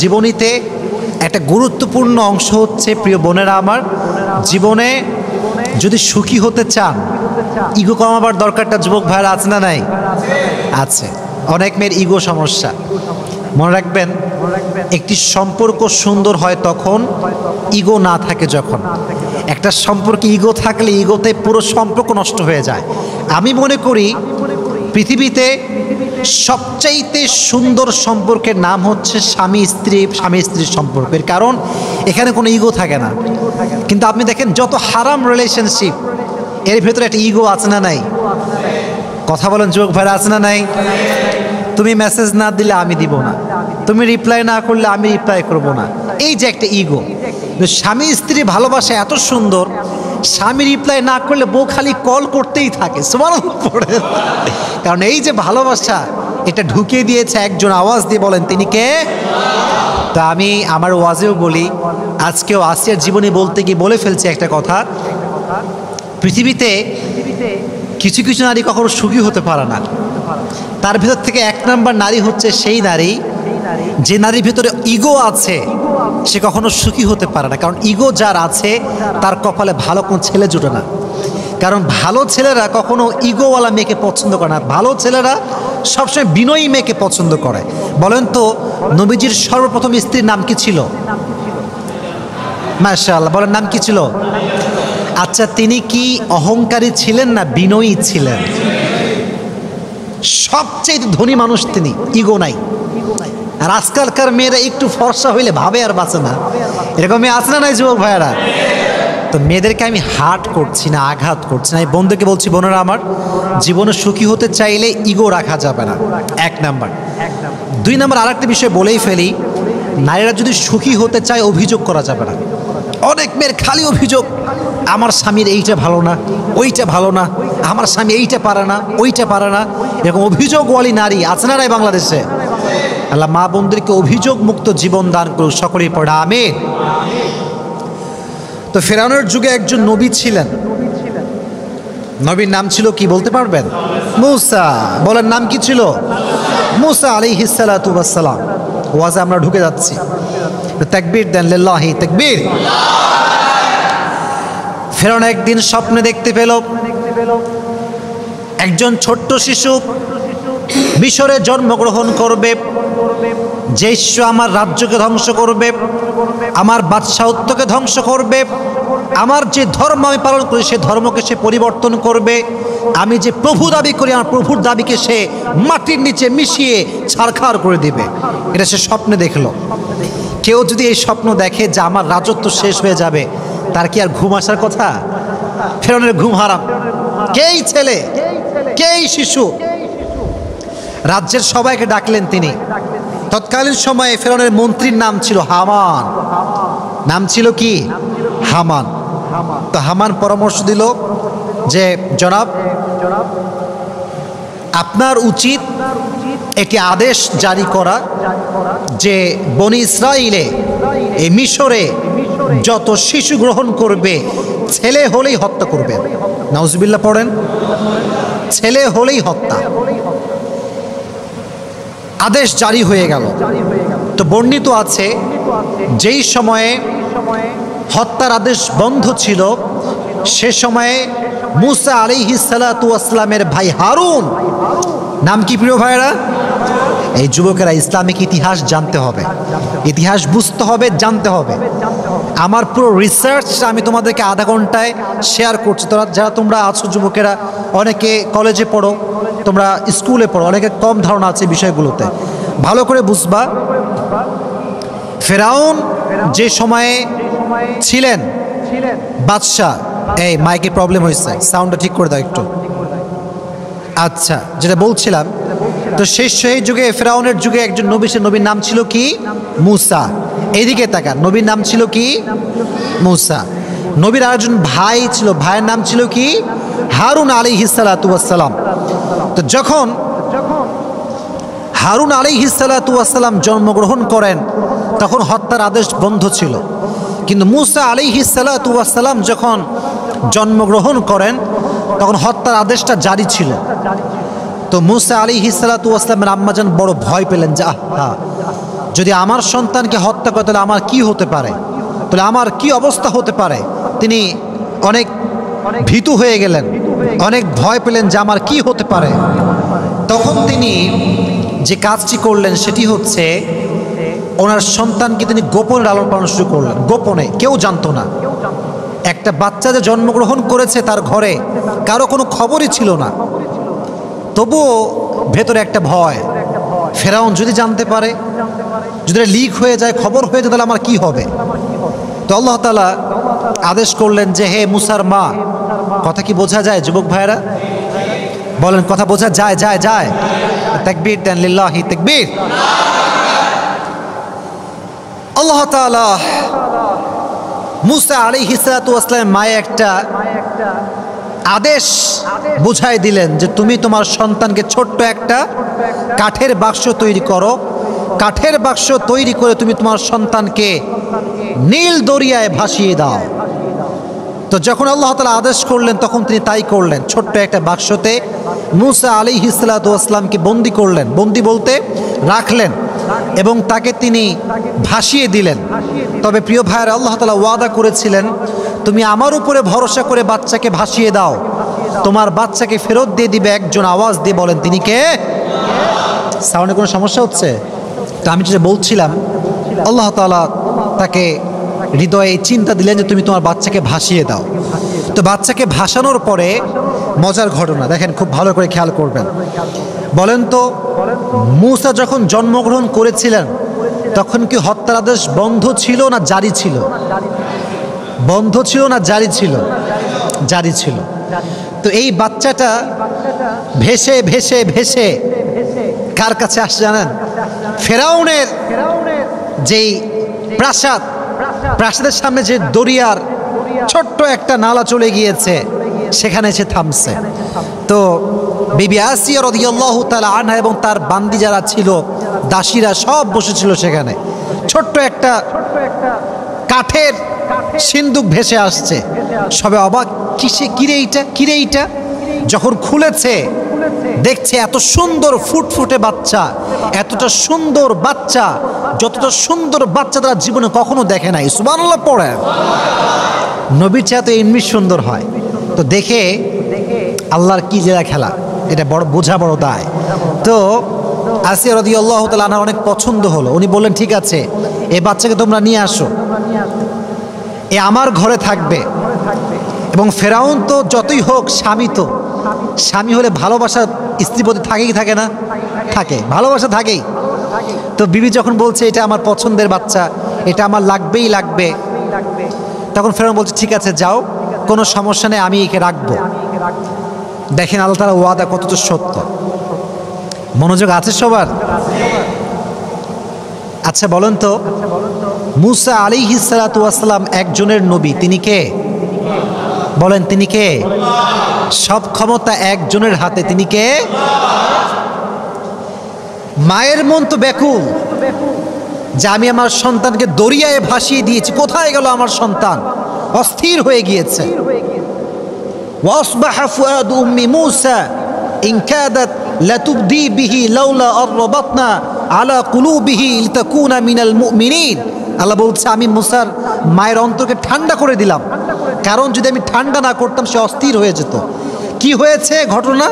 জীবনীতে একটা গুরুত্বপূর্ণ অংশ হচ্ছে, প্রিয় বোনেরা আমার, জীবনে যদি সুখী হতে চান ইগো কমাবার দরকারটা যুবক ভাইরা আছে না নাই? আছে। অনেক মেয়ের ইগো সমস্যা। মনে রাখবেন, একটি সম্পর্ক সুন্দর হয় তখন ইগো না থাকে যখন। একটা সম্পর্কে ইগো থাকলে ইগোতে পুরো সম্পর্ক নষ্ট হয়ে যায়। আমি মনে করি পৃথিবীতে সবচাইতে সুন্দর সম্পর্কের নাম হচ্ছে স্বামী স্ত্রীর সম্পর্কের, কারণ এখানে কোনো ইগো থাকে না। কিন্তু আপনি দেখেন যত হারাম রিলেশনশিপ, এর ভেতরে একটা ইগো আছে না নাই? কথা বলেন যুবক ভাইরা, আছে না নাই? তুমি মেসেজ না দিলে আমি দিব না, তুমি রিপ্লাই না করলে আমি রিপ্লাই করব না, এই যে একটা ইগো। স্বামী স্ত্রী ভালোবাসা এত সুন্দর, স্বামী রিপ্লাই না করলে বউ খালি কল করতেই থাকে, সুবহানাল্লাহ পড়ে। কারণ এই যে ভালোবাসা, এটা ঢুকিয়ে দিয়েছে একজন, আওয়াজ দিয়ে বলেন তিনি কে? তা আমি আমার ওয়াজেও বলি, আজকেও আসিয়ার জীবনে বলতে গিয়ে বলে ফেলছি একটা কথা। পৃথিবীতে কিছু কিছু নারী কখনো সুখী হতে পারে না। তার ভেতর থেকে এক নাম্বার নারী হচ্ছে সেই নারী যে নারীর ভেতরে ইগো আছে, সে কখনো সুখী হতে পারে না। কারণ ইগো যার আছে তার কপালে ভালো কোনো ছেলে জুটে না। কারণ ভালো ছেলেরা কখনো ইগোওয়ালা মেয়েকে পছন্দ করে না। ভালো ছেলেরা সবসময় বিনয়ী মেয়েকে পছন্দ করে। বলেন তো, নবীজির সর্বপ্রথম স্ত্রীর নাম কি ছিল? মাশাআল্লাহ, বলেন নাম কি ছিল? আচ্ছা, তিনি কি অহংকারী ছিলেন না বিনয়ী ছিলেন? সবচেয়ে ধনী মানুষ তিনি, ইগো নাই। আর আজকালকার মেয়েরা একটু ফর্সা হইলে ভাবে আর বাঁচে না, এরকম মেয়ে আছে না নাই যুবক ভাইয়ারা? তো মেয়েদেরকে আমি হার্ট করছি না, আঘাত করছি না। এই বন্ধুকে বলছি, বোনেরা আমার, জীবনে সুখী হতে চাইলে ইগো রাখা যাবে না, এক নাম্বার। দুই নাম্বার আরেকটা বিষয় বলেই ফেলি, নারীরা যদি সুখী হতে চায় অভিযোগ করা যাবে না। অনেক মেয়ের খালি অভিযোগ, আমার স্বামীর এইটা ভালো না, ওইটা ভালো না, আমার স্বামী এইটা পারে না, ওইটা পারে না। এরকম অভিযোগওয়ালী নারী আছে না নাই বাংলাদেশে? আল্লাহ মা বোনদেরকে অভিযোগ মুক্ত জীবন দান করুক, সকলেই পড়া আমিন। তো ফেরাউনের যুগে একজন নবী ছিলেন, নবীর নাম ছিল কি বলতে পারবেন? মূসা। বলেন নাম কি ছিল? মূসা আলাইহিস সালাতু ওয়াস সালাম। ওয়াজে আমরা ঢুকে যাচ্ছি, তাকবীর দেন, লিল্লাহি তাকবীর। ফেরাউন একদিন স্বপ্নে দেখতে পেল একজন ছোট্ট শিশু মিশরে জন্মগ্রহণ করবে, যে শিশু আমার রাজ্যকে ধ্বংস করবে, আমার বাদশাহত্বকে ধ্বংস করবে, আমার যে ধর্ম আমি পালন করি সে ধর্মকে সে পরিবর্তন করবে, আমি যে প্রভু দাবি করি আমার প্রভুর দাবিকে সে মাটির নিচে মিশিয়ে ছারখার করে দিবে। এটা সে স্বপ্নে দেখলো। কেউ যদি এই স্বপ্ন দেখে যে আমার রাজত্ব শেষ হয়ে যাবে, তার কি আর ঘুম আসার কথা? ফেরাউনের ঘুম হারাম। কেই ছেলে, কেই শিশু, রাজ্যের সবাইকে ডাকলেন তিনি। তৎকালীন সময়ে ফেরাউনের মন্ত্রীর নাম ছিল হামান। নাম ছিল কি? হামান। তো হামান পরামর্শ দিল যে জনাব, আপনার উচিত একটি আদেশ জারি করা যে বনি ইসরাইলে এই মিশরে যত শিশু গ্রহণ করবে ছেলে হলেই হত্যা করবে। নাউজুবিল্লাহ পড়েন, ছেলে হলেই হত্যা। আদেশ জারি হয়ে গেল। তো বর্ণিত আছে যেই সময়ে হত্যার আদেশ বন্ধ ছিল সে সময়ে মূসা আলাইহিস সালাতু ওয়াস সালামের ভাই হারুন, নাম কি প্রিয় ভাইরা? এই যুবকেরা ইসলামিক ইতিহাস জানতে হবে, ইতিহাস বুঝতে হবে, জানতে হবে। আমার পুরো রিসার্চ আমি তোমাদেরকে আধা ঘন্টায় শেয়ার করছি। যারা তোমরা আছো যুবকেরা, অনেকে কলেজে পড়ো, তোমরা স্কুলে পড়ো, অনেকে কম ধারণা আছে বিষয়গুলোতে, ভালো করে বুঝবা। ফেরাউন যে সময়ে ছিলেন বাদশাহ, এই মাইকে প্রবলেম হয়েছে, সাউন্ডটা ঠিক করে দাও একটু। আচ্ছা, যেটা বলছিলাম, তো সেই যুগে ফেরাউনের যুগে একজন নবী, সে নবীর নাম ছিল কি? মূসা। এইদিকে তাকান, নবীর নাম ছিল কি? মূসা। নবীর আরেকজন ভাই ছিল, ভাইয়ের নাম ছিল কি? হারুন আলাইহিস সালাতু ওয়াস সালাম। তো যখন হারুন আলাইহিস সালাতু ওয়াস সালাম জন্মগ্রহণ করেন তখন হত্যার আদেশ বন্ধ ছিল, কিন্তু মূসা আলাইহিস সালাতু ওয়াস সালাম যখন জন্মগ্রহণ করেন তখন হত্যার আদেশটা জারি ছিল। তো মূসা আলাইহিস সালাতু ওয়াস সালামের আম্মাজান বড় ভয় পেলেন যে আহা, যদি আমার সন্তানকে হত্যা করে তাহলে আমার কি হতে পারে, তাহলে আমার কি অবস্থা হতে পারে। তিনি অনেক ভীতু হয়ে গেলেন, অনেক ভয় পেলেন যে আমার কি হতে পারে। তখন তিনি যে কাজটি করলেন সেটি হচ্ছে ওনার সন্তানকে তিনি গোপনে লালন পালন শুরু করলেন, গোপনে, কেউ জানতো না। একটা বাচ্চা যে জন্মগ্রহণ করেছে তার ঘরে কারো কোনো খবরই ছিল না, তবুও ভেতরে একটা ভয়, ফেরাউন যদি জানতে পারে, যদি লিক হয়ে যায়, খবর হয়ে যায়, তাহলে আমার কি হবে। তো আল্লাহ তাআলা আদেশ করলেন যে হে মুসার মা, কথা কি বোঝা যায় যুবক ভাইরা? বলেন কথা বোঝা যায়? যায় যায় তাকবীর দেন, লিল্লাহি তাকবীর। আল্লাহ তাআলা মুসা আলাইহিস সালাতু ওয়াস সালামের মায়ে একটা আদেশ বুঝাই দিলেন যে তুমি তোমার সন্তানকে ছোট্ট একটা কাঠের বাক্স তৈরি করো, কাঠের বাক্স তৈরি করে তুমি তোমার সন্তানকে নীল দরিয়ায় ভাসিয়ে দাও। তো যখন আল্লাহ তাআলা আদেশ করলেন তখন তিনি তাই করলেন। ছোট্ট একটা বাক্সতে মুসা আলাইহিস সালাতু ওয়াস সালামকে বন্দী করলেন, বন্দী বলতে রাখলেন, এবং তাকে তিনি ভাসিয়ে দিলেন। তবে প্রিয় ভাইয়েরা, আল্লাহ তাআলা ওয়াদা করেছিলেন তুমি আমার উপরে ভরসা করে বাচ্চাকে ভাসিয়ে দাও, তোমার বাচ্চাকে ফেরত দিয়ে দিবে একজন। আওয়াজ দিয়ে বলেন তিনি কে? সাউন্ডে কোনো সমস্যা হচ্ছে? তো আমি যেটা বলছিলাম, আল্লাহ তাআলা তাকে হৃদয়ে চিন্তা দিলেন যে তুমি তোমার বাচ্চাকে ভাসিয়ে দাও। তো বাচ্চাকে ভাসানোর পরে মজার ঘটনা দেখেন, খুব ভালো করে খেয়াল করবেন। বলেন তো, মুসা যখন জন্মগ্রহণ করেছিলেন তখন কি হত্যার আদেশ বন্ধ ছিল না জারি ছিল? বন্ধ ছিল না জারি ছিল? জারি ছিল। তো এই বাচ্চাটা ভেসে ভেসে ভেসে কার কাছে আসছে জানেন? ফেরাউনের যেই প্রাসাদ, প্রাসাদের সামনে যে দরিয়ার ছোট্ট একটা নালা চলে গিয়েছে সেখানে এসে থামছে। তো বিবি আসিয়া রাদিয়াল্লাহু তাআলা আনহা এবং তার বান্দি যারা ছিল, দাসীরা, সব বসেছিল সেখানে। ছোট্ট একটা কাঠের সিন্দুক ভেসে আসছে, সবে অবাক, কিরে এইটা। যখন খুলেছে দেখছে এত সুন্দর ফুটফুটে বাচ্চা, এতটা সুন্দর বাচ্চা, যতটা সুন্দর বাচ্চা তারা জীবনে কখনো দেখে নাই। সুবহানাল্লাহ পড়েন। নবীর চেয়ে তো এমনি সুন্দর হয়। তো দেখে আল্লাহর কি জেলা খেলা, এটা বড় বোঝা, বড় দায়। তো আসিয়া রাদিয়াল্লাহু তাআলা আনহার অনেক পছন্দ হলো। উনি বললেন ঠিক আছে, এই বাচ্চাকে তোমরা নিয়ে আসো, এ আমার ঘরে থাকবে। এবং ফেরাউন তো যতই হোক স্বামী, তো স্বামী হলে ভালোবাসা স্ত্রীর প্রতি থাকে কি থাকে না? থাকে, ভালোবাসা থাকেই। তো বিবি যখন বলছে এটা আমার পছন্দের বাচ্চা, এটা আমার লাগবেই লাগবে, তখন ফেরাউন বলছে ঠিক আছে যাও, কোনো সমস্যা নেই, আমি একে রাখবো। দেখেন আল্লাহ তাআলার ওয়াদা কতটা সত্য। মনোযোগ আছে সবার? আচ্ছা বলেন তো, মুসা আলাইহিস সালাতু ওয়াস সালাম একজনের নবী, তিনি কে? বলেন তিনি কে? সব ক্ষমতা একজনের হাতে, তিনি কে? মায়ের মন তো ব্যাকুল যে আমি আমার সন্তানকে দরিয়ায় ভাসিয়ে দিয়েছি, কোথায় গেল আমার সন্তান? অস্থির হয়ে গিয়েছে। ওয়াসবাহা ফুআদু উম্মি মূসা ইন কাদাত লাতুবদি বিহি লাউলা আরবাতনা আলা কুলুবিহি লিতাকুনা মিনাল মুমিনিন। আল্লাহ বলছে আমি মুসার মায়ের অন্তরকে ঠান্ডা করে দিলাম, কারণ যদি আমি ঠান্ডা না করতাম সে অস্থির হয়ে যেত। কি হয়েছে ঘটনা?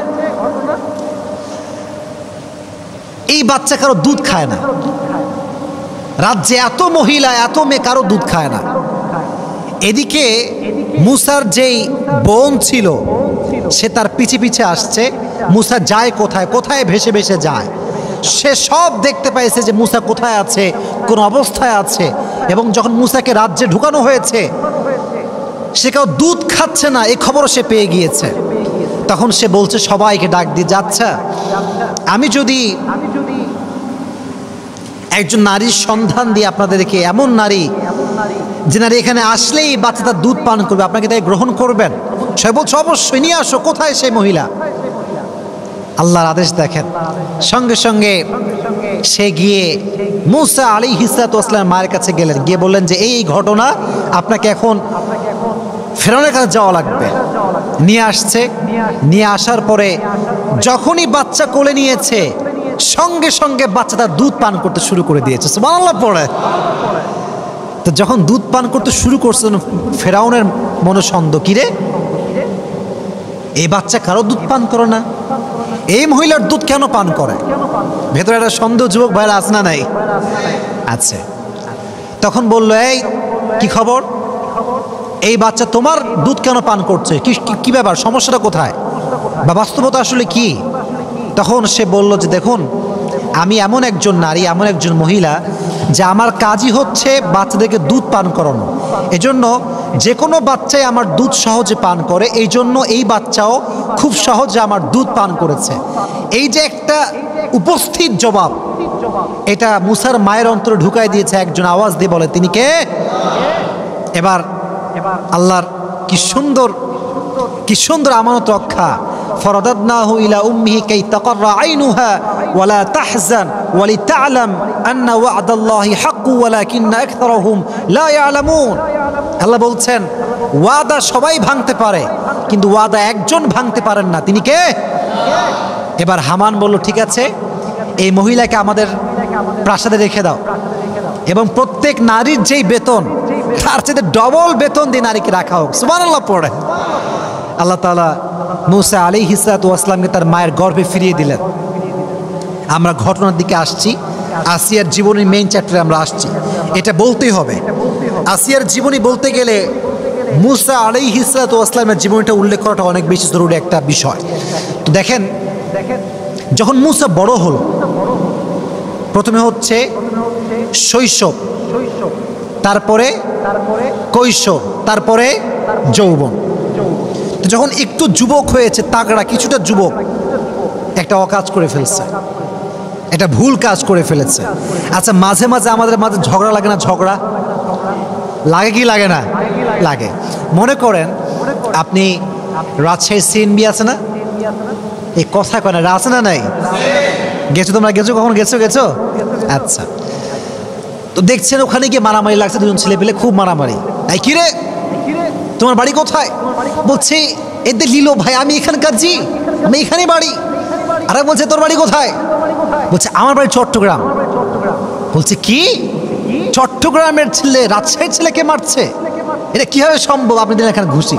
এই বাচ্চা কারো দুধ খায় না, রাজ্যে এত মহিলা, এত মেয়ে, কারো দুধ খায় না। এদিকে মুসার যেই বোন ছিল সে তার পিছে পিছে আসছে। মুসা যায় কোথায়, কোথায় ভেসে ভেসে যায়। সে সব দেখতে পাইছে যে মুসা কোথায় আছে, কোন অবস্থায় আছে। এবং যখন মুসাকে রাজ্যে ঢুকানো হয়েছে, সে কেউ দুধ খাচ্ছে না এই খবরও সে পেয়ে গিয়েছে। তখন সে বলছে সবাইকে ডাক দিয়ে, যাচ্ছে আমি যদি একজন নারীর সন্ধান দিয়ে আপনাদেরকে, এমন নারী যে নারী এখানে আসলেই বাচ্চা তার দুধ পান করবে, আপনাকে তাই গ্রহণ করবেন? সে বলছে অবশ্যই, নিয়ে আসো। কোথায় সেই মহিলা? আল্লাহর আদেশ দেখেন, সঙ্গে সঙ্গে সে গিয়ে মুসা আলাইহিস সালাতু ওয়াস সালামের মায়ের কাছে গেলেন, গিয়ে বললেন যে এই ঘটনা, আপনাকে এখন ফেরাউনের কাছে যাওয়া লাগবে। নিয়ে আসছে। নিয়ে আসার পরে যখনই বাচ্চা কোলে নিয়েছে, সঙ্গে সঙ্গে বাচ্চা তার দুধ পান করতে শুরু করে দিয়েছে। সুবহানাল্লাহ পড়ে। তো যখন দুধ পান করতে শুরু করছে, ফেরাউনের মনে সন্দেহ, কিরে এই বাচ্চা কারো দুধ পান করে না, এই মহিলার দুধ কেন পান করে? ভেতরে একটা সন্দেহ যুবক ভাইরা আছে না নাই? আছে। তখন বললো, এই কি খবর, এই বাচ্চা তোমার দুধ কেন পান করছে, কি ব্যাপার, সমস্যাটা কোথায়, বা বাস্তবতা আসলে কি? তখন সে বলল যে দেখুন, আমি এমন একজন নারী, এমন একজন মহিলা যে আমার কাজই হচ্ছে বাচ্চাদেরকে দুধ পান করানো। এজন্য যে কোনো বাচ্চাই আমার দুধ সহজে পান করে, এই জন্য এই বাচ্চাও খুব সহজে আমার দুধ পান করেছে। এই যে একটা উপস্থিত জবাব, এটা মুসার মায়ের অন্তরে ঢুকাই দিয়েছে। একজন আওয়াজ দিয়ে বলে, তিনি কে? এবার আল্লাহর কি সুন্দর আমানত রক্ষা। ফরাদাদনাহু ইলা উম্মিহি কাই তাকাররা আইনুহা ওয়ালা তাহজান ওয়ালিতা'লাম আন্না ওয়া'দাল্লাহি হাক্কু ওয়ালাকিন্না আকতারহুম লা ইয়ালামুন। আল্লাহ বলছেন, ওয়াদা সবাই ভাঙতে পারে, কিন্তু ওয়াদা একজন ভাঙতে পারেন না, তিনি কে? এবার হামান বলল, ঠিক আছে, এই মহিলাকে আমাদের প্রাসাদে রেখে দাও, এবং প্রত্যেক নারীর যেই বেতন তার চেয়ে ডবল বেতন দিয়ে নারীকে রাখা হোক। সুবহানাল্লাহ পড়ে। আল্লাহ তাআলা মূসা আলাইহিস সালাতু ওয়াস সালামকে তার মায়ের গর্ভে ফিরিয়ে দিলেন। আমরা ঘটনার দিকে আসছি, আসিয়ার জীবনের মেইন চ্যাপ্টারে আমরা আসছি। এটা বলতেই হবে, আসিয়ার জীবনী বলতে গেলে মূসা আলাইহিস সালাতু ওয়াস সালামের জীবনীটা উল্লেখ করাটা অনেক বেশি জরুরি একটা বিষয়। তো দেখেন, যখন মূসা বড় হলো, প্রথমে হচ্ছে শৈশব, তারপরে কৈশোর, তারপরে যৌবন। তো যখন একটু যুবক হয়েছে, তাগড়া কিছুটা যুবক, একটা অকাজ করে ফেলছে, একটা ভুল কাজ করে ফেলেছে। আচ্ছা, মাঝে মাঝে আমাদের মাঝে ঝগড়া লাগে না? ঝগড়া লাগে কি লাগে না? লাগে। মনে করেন আপনি রাজশাহীর সিএনবি আছে না, এই কথা কয় না, আছে না নাই? গেছো তোমরা? গেছো কখন? গেছো? আচ্ছা, তো দেখছেন ওখানে গিয়ে মারামারি লাগছে, দুজন ছেলে পেলে খুব মারামারি। এই কিরে, তোমার বাড়ি কোথায়? বলছে, এদের লিল ভাই, আমি এখানকার, জি আমি এখানে বাড়ি। আর বলছে, তোর বাড়ি কোথায়? বলছে, আমার বাড়ি চট্টগ্রাম। বলছে, কি চট্টগ্রামের ছেলে রাজশাহীর ছেলেকে মারছে? এটা কিভাবে সম্ভব? আপনি দিন এখানে ঘুষি,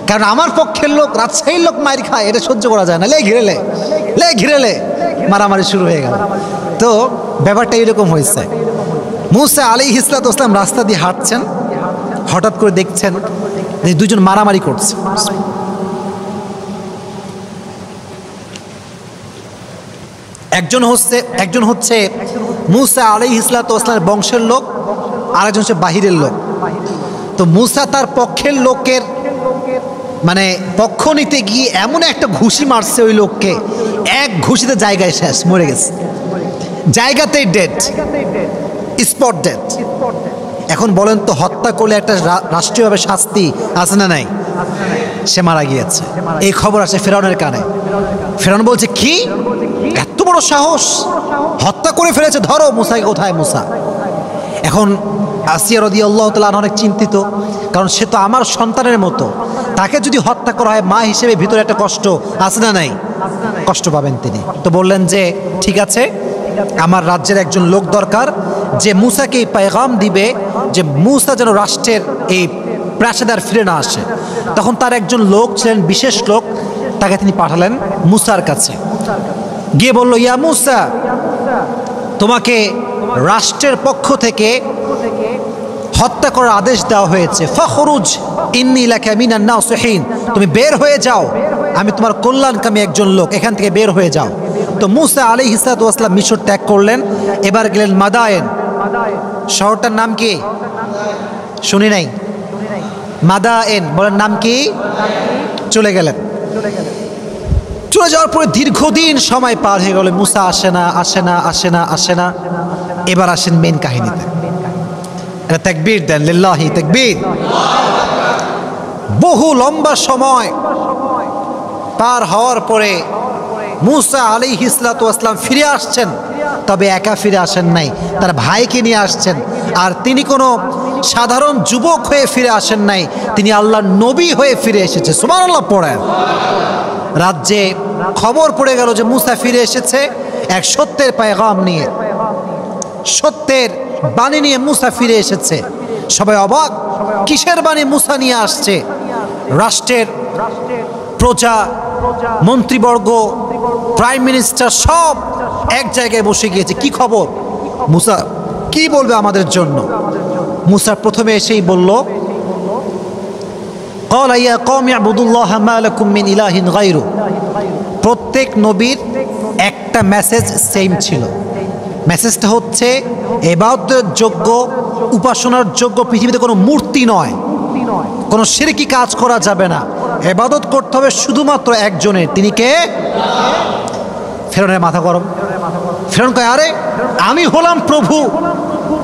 কারণ আমার পক্ষের লোক রাজশাহীর লোক মার খায়, এটা সহ্য করা যায় না। লে ঘিরেলে মারামারি শুরু হয়ে গেল। তো ব্যাপারটা এরকম হয়েছে। মূসা আলাইহিস সালাতু ওয়াস সালাম রাস্তা দিয়ে হাঁটছেন, হঠাৎ করে দেখছেন যে দুজন মারামারি করছে। একজন হচ্ছে মূসা আলাইহিস সালাতু ওয়াস সালামের বংশের লোক, আরেকজন হচ্ছে বাহিরের লোক। তো মূসা তার পক্ষের লোকের মানে পক্ষ নিতে গিয়ে এমন একটা ঘুষি মারছে ওই লোককে, এক ঘুষিতে জায়গায় শেষ, মরে গেছে, জায়গাতেই ডেড, স্পট ডেড। এখন বলেন তো, হত্যা করলে একটা রাষ্ট্রীয়ভাবে শাস্তি আছে না নাই? সে মারা গিয়েছে। এই খবর আসে ফেরাউনের কানে। ফেরাউন বলছে, কি এত বড় সাহস, হত্যা করে ফেলেছে, ধরো মূসাকে। কোথায় মূসা? এখন আসিয়া রাদিয়াল্লাহু তাআলা অনেক চিন্তিত, কারণ সে তো আমার সন্তানের মতো, তাকে যদি হত্যা করা হয়, মা হিসেবে ভিতরে একটা কষ্ট আছে না নাই? কষ্ট পাবেন তিনি। তো বললেন যে, ঠিক আছে, আমার রাজ্যের একজন লোক দরকার যে মূসাকে এই পেগাম দিবে যে মূসা যেন রাষ্ট্রের এই প্রাসাদে আর ফিরে না আসে। তখন তার একজন লোক ছিলেন, বিশেষ লোক, তাকে তিনি পাঠালেন মূসার কাছে। গিয়ে বলল, ইয়া মূসা, তোমাকে রাষ্ট্রের পক্ষ থেকে হত্যা করার আদেশ দেওয়া হয়েছে। ফখরুজ ইন্নী লাকা মিনান নাসিহিন, তুমি বের হয়ে যাও, আমি তোমার কল্যাণকামী একজন লোক, এখান থেকে বের হয়ে যাও। তো মূসা আলাইহিস সালাতু ওয়াস সালাম মিশর ত্যাগ করলেন। এবার গেলেন মাদায়েন। শহরটার নাম কি শুনি নাই? মাদায়েন। বলেন নাম কি? চলে গেলেন। চলে যাওয়ার পরে দীর্ঘদিন সময় পার হয়ে গেল, মূসা আসে না। এবার আসেন মেন কাহিনীতে। তাকবীর দেন, লিল্লাহি তাকবীর। বহু লম্বা সময় পার হওয়ার পরে মূসা আলাইহিস সালাতু ওয়াস সালাম ফিরে আসছেন, তবে একা ফিরে আসেন নাই, তার ভাইকে নিয়ে আসছেন। আর তিনি কোনো সাধারণ যুবক হয়ে ফিরে আসেন নাই, তিনি আল্লাহর নবী হয়ে ফিরে এসেছে। সুবহানাল্লাহ পড়েন। রাজ্যে খবর পড়ে গেল যে মূসা ফিরে এসেছে, এক সত্যের পায়গাম নিয়ে, সত্যের বাণী নিয়ে মুসা ফিরে এসেছে। সবাই অবাক, কিসের বাণী মুসা নিয়ে আসছে? রাষ্ট্রের প্রজা, মন্ত্রীবর্গ, প্রাইম মিনিস্টার সব এক জায়গায় বসে গিয়েছে। কি খবর? মুসা কি বলবে আমাদের জন্য? মুসা প্রথমে এসেই বলল, ক্বালা ইয়া কওমি ইবুদুল্লাহ মা লাকুম মিন ইলাহিন গায়রু। প্রত্যেক নবীর একটা মেসেজ সেম ছিল। মেসেজটা হচ্ছে ইবাদতের যোগ্য, উপাসনার যোগ্য পৃথিবীতে কোনো মূর্তি নয়, কোনো শিরকি কাজ করা যাবে না, ইবাদত করতে হবে শুধুমাত্র একজনের। তিনি কে? ফেরেউনের মাথা গরম। ফেরেউন কয়, আরে আমি হলাম প্রভু,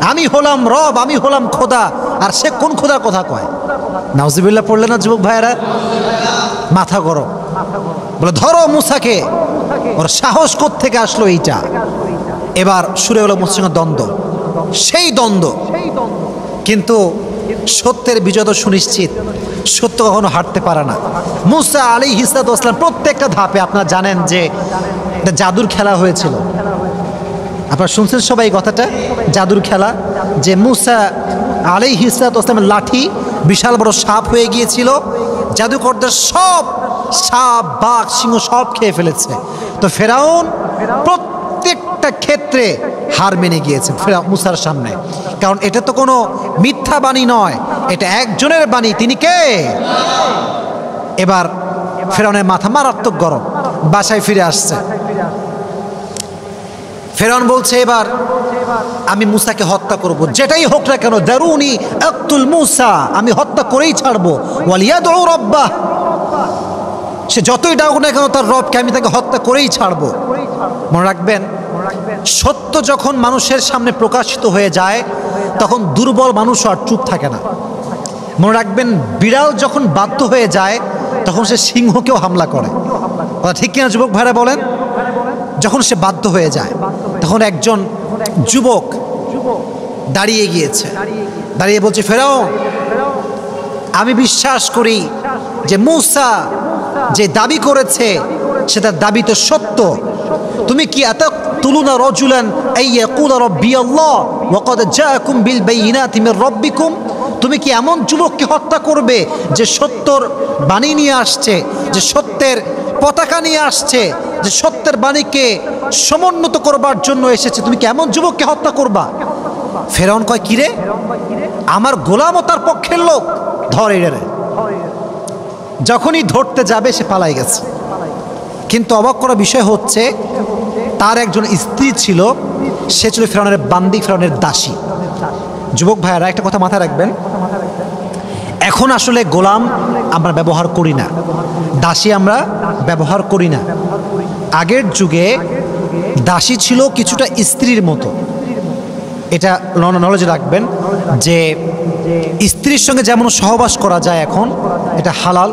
আমি হলাম রব, আমি হলাম খোদা, আর সে কোন খোদার কথা কয়? নাউজুবিল্লাহ পড়লেন না যুবক ভাইয়েরা? মাথা গরম। বলে ধরো মুসাকে। ওর সাহস কোত্থেকে আসলো এইটা? এবার শুরু হলো মুসার সঙ্গে দ্বন্দ্ব, সেই দ্বন্দ্ব। কিন্তু সত্যের বিজয় তো সুনিশ্চিত, সত্য কখনো হারতে পারে না। মুসা আলাইহিস সালাম প্রত্যেকটা ধাপে, আপনারা জানেন যে একটা জাদুর খেলা হয়েছিল। আপনারা শুনছেন সবাই এই কথাটা, জাদুর খেলা, যে মুসা আলাইহিস সালামের লাঠি বিশাল বড় সাপ হয়ে গিয়েছিল। জাদুকরদের সব সাপ, বাঘ, সিংহ সব খেয়ে ফেলেছে। তো ফেরাউন প্রত্যেকটা ক্ষেত্রে হার মেনে গিয়েছে মুসার সামনে, কারণ এটা তো কোনো মিথ্যা বাণী নয়, এটা একজনের বাণী। তিনি কে? এবার ফেরাউনের মাথা মারাত্মক গরম, বাসায় ফিরে আসছে। ফেরাউন বলছে, এবার আমি মুসাকে হত্যা করব, যেটাই হোক না কেন, দারুনি আক্তুল মুসা, আমি হত্যা করেই ছাড়বো। ওয়ালিয়াদউ রাব্বাহ, সে যতই ডাক না কেন তার রবকে, আমি তাকে হত্যা করেই ছাড়বো। মনে রাখবেন, সত্য যখন মানুষের সামনে প্রকাশিত হয়ে যায় তখন দুর্বল মানুষ আর চুপ থাকে না। মনে রাখবেন, বিড়াল যখন বাধ্য হয়ে যায় তখন সে সিংহকেও হামলা করে। ঠিক কিনা যুবক ভাইরা বলেন? যখন সে বাধ্য হয়ে যায় তখন একজন যুবক দাঁড়িয়ে গিয়েছে, দাঁড়িয়ে বলছে, ফেরাউন, আমি বিশ্বাস করি যে মুসা যে দাবি করেছে সেটা দাবি তো সত্য। তুমি কি আতাকতুলুনা রাজুলান আইয়াকুলা রাব্বি আল্লাহ ওয়া ক্বাদ জাআকুম বিল বাইয়িনাতি মির রাব্বিকুম? তুমি কি এমন যুবককে হত্যা করবে যে সত্যর বাণী নিয়ে আসছে, যে সত্যের পতাকা নিয়ে আসছে, যে সত্যের বাণীকে সমুন্নত করবার জন্য এসেছে? তুমি কি এমন যুবককে হত্যা করবা? ফেরাউন কয়, কিরে, আমার গোলামও তার পক্ষের লোক, ধর এরে। যখনই ধরতে যাবে সে পালাই গেছে। কিন্তু অবাক করা বিষয় হচ্ছে, তার একজন স্ত্রী ছিল, সে ছিল ফেরাউনের বান্দি, ফেরাউনের দাসী। যুবক ভাইয়ারা, একটা কথা মাথায় রাখবেন, এখন আসলে গোলাম আমরা ব্যবহার করি না, দাসী আমরা ব্যবহার করি না। আগের যুগে দাসী ছিল কিছুটা স্ত্রীর মতো। এটা নলেজ রাখবেন যে স্ত্রীর সঙ্গে যেমন সহবাস করা যায় এখন, এটা হালাল,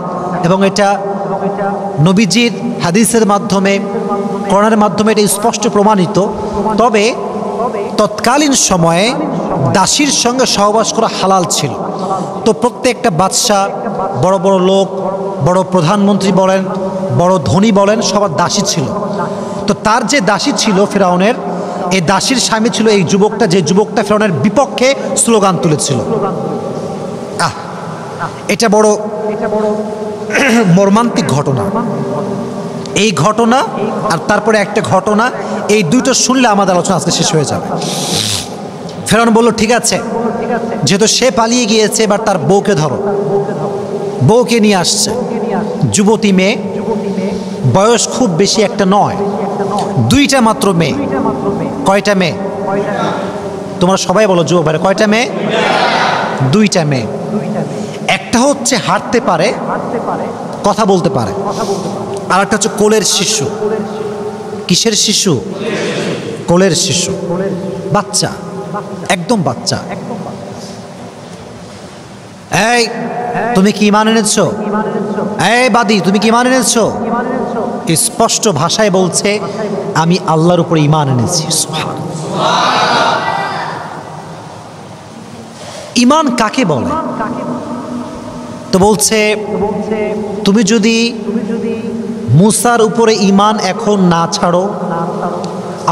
এবং এটা নবীজির হাদিসের মাধ্যমে, কোরআনের মাধ্যমে এটা স্পষ্ট প্রমাণিত। তবে তৎকালীন সময়ে দাসীর সঙ্গে সহবাস করা হালাল ছিল। তো প্রত্যেকটা বাদশা, বড় বড় লোক, বড় প্রধানমন্ত্রী বলেন, বড় ধনী বলেন, সবার দাসী ছিল। তো তার যে দাসী ছিল ফেরাউনের, এই দাসীর স্বামী ছিল এই যুবকটা, যে যুবকটা ফেরাউনের বিপক্ষে স্লোগান তুলেছিল। এটা বড় মর্মান্তিক ঘটনা। এই ঘটনা আর তারপরে একটা ঘটনা, এই দুটো শুনলে আমাদের আলোচনা আজকে শেষ হয়ে যাবে। ফেরাউন বলল, ঠিক আছে, যেহেতু সে পালিয়ে গিয়েছে, এবার তার বউকে ধরো। বউকে নিয়ে আসছে, যুবতী মেয়ে, বয়স খুব বেশি একটা নয়, দুইটা মাত্র মেয়ে। কয়টা মেয়ে? তোমরা সবাই বলো যুবক ভাইরা, কয়টা মেয়ে? দুইটা মেয়ে। একটা হচ্ছে হাঁটতে পারে, কথা বলতে পারে, আর একটা হচ্ছে কোলের শিশু। কিসের শিশু? কোলের শিশু, বাচ্চা, একদম বাচ্চা। এই তুমি কি ঈমান এনেছো? এই বাদী, তুমি কি ঈমান এনেছো? স্পষ্ট ভাষায় বলছে, আমি আল্লাহর উপরে ঈমান এনেছি। ঈমান কাকে বলে? তো বলছে, তুমি যদি মুসার উপরে ঈমান এখন না ছাড়ো,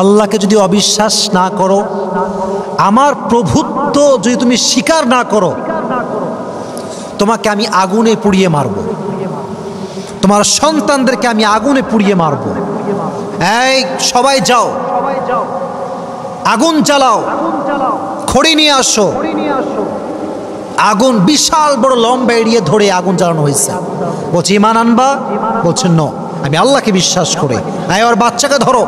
আল্লাহকে যদি অবিশ্বাস না করো, আমার প্রভুত্ব যদি তুমি স্বীকার না করো, তোমাকে আমি আগুনে পুড়িয়ে মারব, তোমার সন্তানদেরকে আমি আগুনে পুড়িয়ে মারব। এই সবাই যাও, আগুন জ্বালাও, খড়ি নিয়ে আসো। আগুন বিশাল বড় লম্বা এড়িয়ে ধরে আগুন জ্বালানো হয়েছে। বলছে ঈমান আনবা? বলছেন ন, আমি আল্লাহকে বিশ্বাস করে। আর বাচ্চাকে ধরো।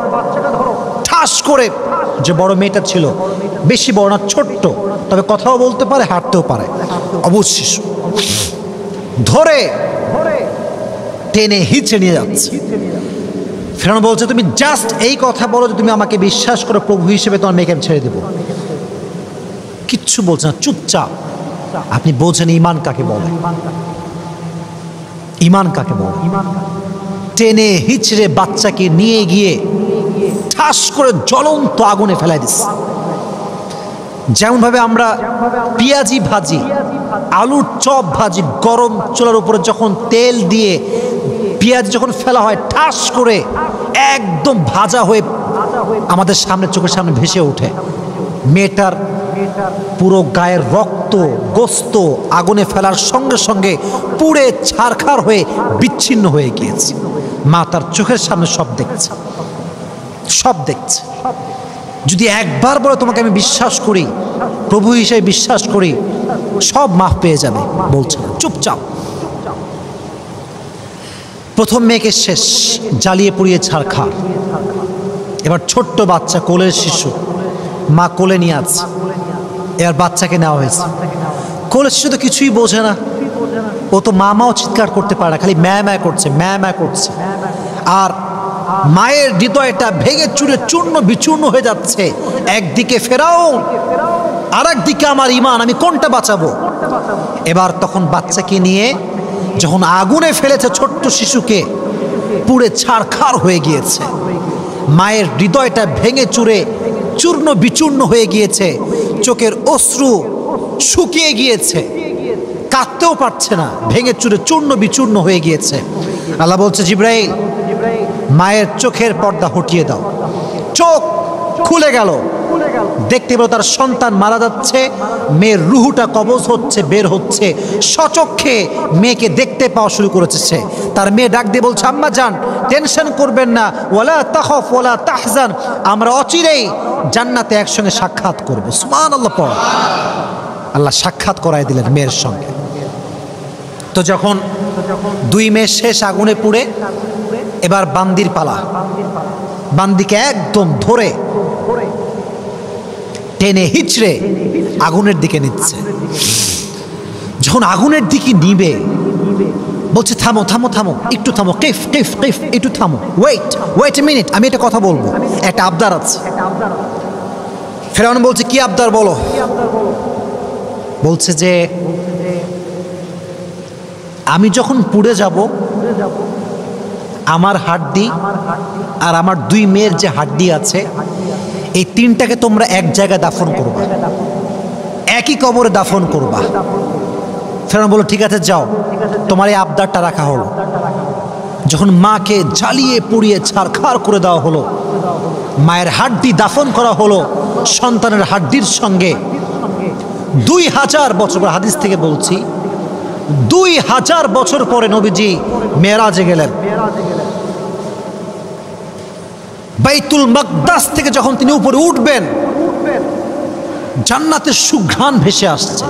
ঠাস করে, যে বড় মেয়েটা ছিল, বেশি বড় না, ছোট্ট, তবে কথাও বলতে পারে, হাঁটতেও পারে, অবুঝ শিশু, ধরে টেনে হিচড়ে নিয়ে যাচ্ছে। ফেরাউন বলছে তুমি জাস্ট এই কথা বলো যে তুমি আমাকে বিশ্বাস করো প্রভু হিসেবে, তোমার মেয়েকে আমি ছেড়ে দেবো। কিচ্ছু বলছে না, চুপচাপ। আপনি বলছেন ঈমান কাকে বলে? ঈমান কাকে বলে? টেনে হিচড়ে বাচ্চাকে নিয়ে গিয়ে ঠাস করে জ্বলন্ত আগুনে ফেলাই দিচ্ছে। যেমন ভাবে আমরা পেঁয়াজি ভাজি, আলুর চপ ভাজি, গরম চুলার উপরে যখন তেল দিয়ে পেঁয়াজ যখন ফেলা হয়, ঠাস করে একদম ভাজা হয়ে আমাদের সামনে, চোখের সামনে ভেসে ওঠে। মেয়েটার পুরো গায়ের রক্ত গোস্ত আগুনে ফেলার সঙ্গে সঙ্গে পুড়ে ছারখার হয়ে বিচ্ছিন্ন হয়ে গিয়েছে। মা তার চোখের সামনে সব দেখছে, সব দেখছে। যদি একবার বলে তোমাকে আমি বিশ্বাস করি, প্রভু হিসেবে বিশ্বাস করি, সব মাফ পেয়ে যাবে, বলছে চুপচাপ। প্রথম মেয়েকে শেষ, জ্বালিয়ে পুড়িয়ে ছারখার। এবার ছোট্ট বাচ্চা, কোলের শিশু, মা কোলে নিয়ে আছে। এবার বাচ্চাকে নেওয়া হয়েছে। কোলের শিশু তো কিছুই বোঝে না, ও তো মামাও চিৎকার করতে পারে না, খালি ম্যা ম্যা করছে, ম্যা ম্যা করছে। আর মায়ের হৃদয়টা ভেঙে চুরে চূর্ণ বিচূর্ণ হয়ে যাচ্ছে। একদিকে ফেরাউন, আর একদিকে আমার ঈমান, আমি কোনটা বাঁচাবো? এবার তখন বাচ্চাকে নিয়ে যখন আগুনে ফেলেছে ছোট্ট শিশুকে, পুড়ে ছারখার হয়ে গিয়েছে। মায়ের হৃদয়টা ভেঙে চুরে চূর্ণ বিচূর্ণ হয়ে গিয়েছে, চোখের অশ্রু শুকিয়ে গিয়েছে, কাঁদতেও পারছে না, ভেঙে চুরে চূর্ণ বিচূর্ণ হয়ে গিয়েছে। আল্লাহ বলছে জিবরাইল, মায়ের চোখের পর্দা হটিয়ে দাও। চোখ খুলে গেল, দেখতে পেল তার সন্তান মারা যাচ্ছে, মেয়ের রুহুটা কবজ হচ্ছে, বের হচ্ছে। সচক্ষে মেয়েকে দেখতে পাওয়া শুরু করেছে সে। তার মেয়ে ডাক দিয়ে বলছে আম্মা জান, টেনশন করবেন না, ওয়ালা তাখাফ ওয়ালা তাহজান, আমরা অচিরেই জান্নাতে একসঙ্গে সাক্ষাৎ করবো। সুবহানাল্লাহ পড়ো। আল্লাহ সাক্ষাৎ করায় দিলেন মেয়ের সঙ্গে। তো যখন দুই মেয়ে শেষ আগুনে পুড়ে, এবার বান্দির পালা। বান্দিকে একদম ধরে টেনে হিচড়ে আগুনের দিকে নিচ্ছে। যখন আগুনের দিকে নিবে, বলছে থামো থামো থামো, একটু থামো, কেফ কেফ কেফ, একটু থামো, ওয়েট ওয়েট এ মিনিট, আমি একটা কথা বলবো, একটা আবদার আছে। ফেরাউন বলছে কি আবদার বলো? বলছে যে আমি যখন পুড়ে যাব, আমার হাড্ডি আর আমার দুই মেয়ের যে হাড্ডি আছে, এই তিনটাকে তোমরা এক জায়গায় দাফন করবা, একই কবরে দাফন করবা। ফেরাউন বলল ঠিক আছে যাও, তোমার এই আবদারটা রাখা হলো। যখন মাকে জ্বালিয়ে পুড়িয়ে ছারখার করে দেওয়া হলো, মায়ের হাড্ডি দাফন করা হলো সন্তানের হাড্ডির সঙ্গে। 2000 বছর পর, হাদিস থেকে বলছি, 2000 বছর পরে নবীজি মেরাজে গেলেন। বাইতুল মাকদাস থেকে যখন তিনি উপরে উঠবেন, জান্নাতের সুঘ্রাণ ভেসে আসছে,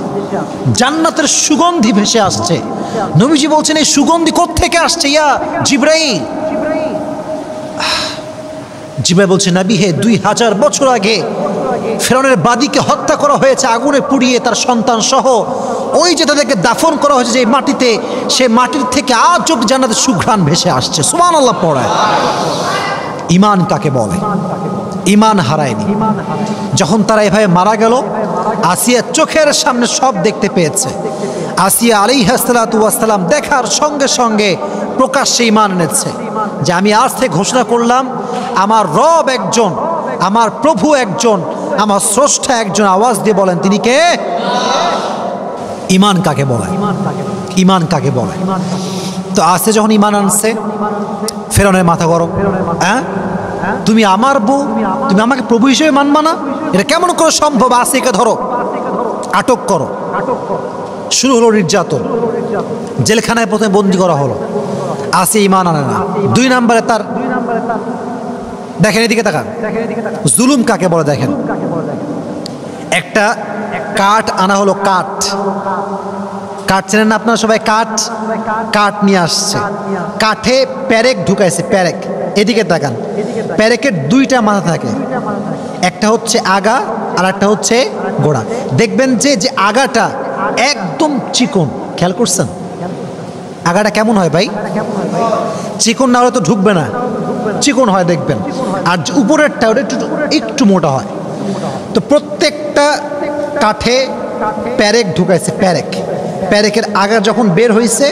জান্নাতের সুগন্ধি ভেসে আসছে। নবীজি বলছেন এই সুগন্ধি কোত্থেকে আসছে ইয়া জিবরাইল? জিবরাইল বলছে নবী হে, 2000 বছর আগে ফেরাউনের বাদীকে হত্যা করা হয়েছে আগুনে পুড়িয়ে, তার সন্তান সহ। ওই যে তাদেরকে দাফন করা হয়েছে যে মাটিতে, সে মাটির থেকে আজ অব্দি জান্নাতের সুঘ্রাণ ভেসে আসছে। সুবহানাল্লাহ পড়ায়। ঈমান কাকে বলে? ঈমান হারায়নি। যখন তারা এভাবে মারা গেল, আসিয়া চোখের সামনে সব দেখতে পেয়েছে। আসিয়া আলাইহিস সালাতু ওয়াস সালাম দেখার সঙ্গে সঙ্গে প্রকাশ্যে ঈমান এনেছে যে আমি আজ থেকে ঘোষণা করলাম আমার রব একজন, আমার প্রভু একজন, আমার স্রষ্টা একজন। আওয়াজ দিয়ে বলেন তিনি কে? ঈমান কাকে বলে? ঈমান কাকে বলে? তো আসে যখন ঈমান আনছে, ফেরাউনের মাথা গরম। হ্যাঁ, তুমি আমার বউ, তুমি আমাকে প্রভু হিসেবে মানবা না? এটা কেমন করে সম্ভব? আসিয়াকে ধরো, আটক করো। শুরু হলো নির্যাতন, জেলখানায় প্রথমে বন্দি করা হলো। আসিয়া ঈমান আনে না। 2 নম্বরে তার, দেখেন এদিকে তাকান, জুলুম কাকে বলে দেখেন। একটা কাঠ আনা হলো, কাঠ চেনেন না আপনারা সবাই? কাঠ নিয়ে আসছে, কাঠে প্যারেক ঢুকাইছে, প্যারেক। এদিকে তাকান, প্যারেকের 2টা মাথা থাকে, একটা হচ্ছে আগা আর একটা হচ্ছে গোড়া। দেখবেন যে আগাটা একদম চিকন, খেয়াল করছেন? আগাটা কেমন হয় ভাই? চিকন না হলে তো ঢুকবে না, চিকন হয় দেখবেন। আর উপরেরটা ওটা একটু মোটা হয়। তো প্রত্যেকটা কাঠে প্যারেক ঢুকাইছে, প্যারেকের আগা যখন বের হয়েছে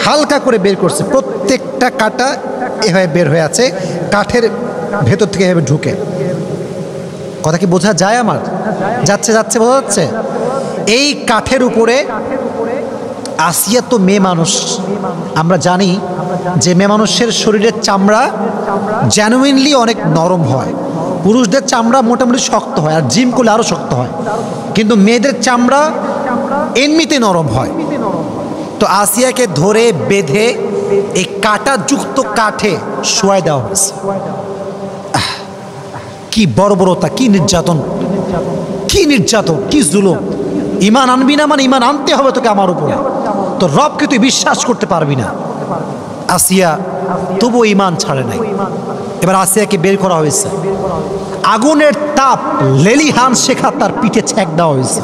হালকা করে বের করছে, প্রত্যেকটা কাটা এভাবে বের হয়ে আছে, কাঠের ভেতর থেকে এভাবে ঢুকে। কথা কি বোঝা যায় আমার? যাচ্ছে বোঝা যাচ্ছে? এই কাঠের উপরে আসিয়া তো মেয়ে মানুষ, আমরা জানি যে মেয়ে মানুষের শরীরের চামড়া জেনুইনলি অনেক নরম হয়, পুরুষদের চামড়া মোটামুটি শক্ত হয়, আর জিম করলে আরও শক্ত হয়, কিন্তু মেয়েদের চামড়া এমনিতে নরম হয়। তো আসিয়াকে ধরে বেঁধে এই কাঁটাযুক্ত কাঠে শোয়াই দেওয়া হয়েছে। কি বর্বরতা, কি নির্যাতন, কি জুলুম! ঈমান আনবি না মানে ঈমান আনতে হবে তোকে আমার উপরে, তো রবকে তুই বিশ্বাস করতে পারবি না। আসিয়া তবু ঈমান ছাড়ে নাই। এবার আসিয়াকে বের করা হয়েছে, আগুনের তাপ লেলিহান শেখা তার পিঠে ছ্যাঁক দেওয়া হয়েছে।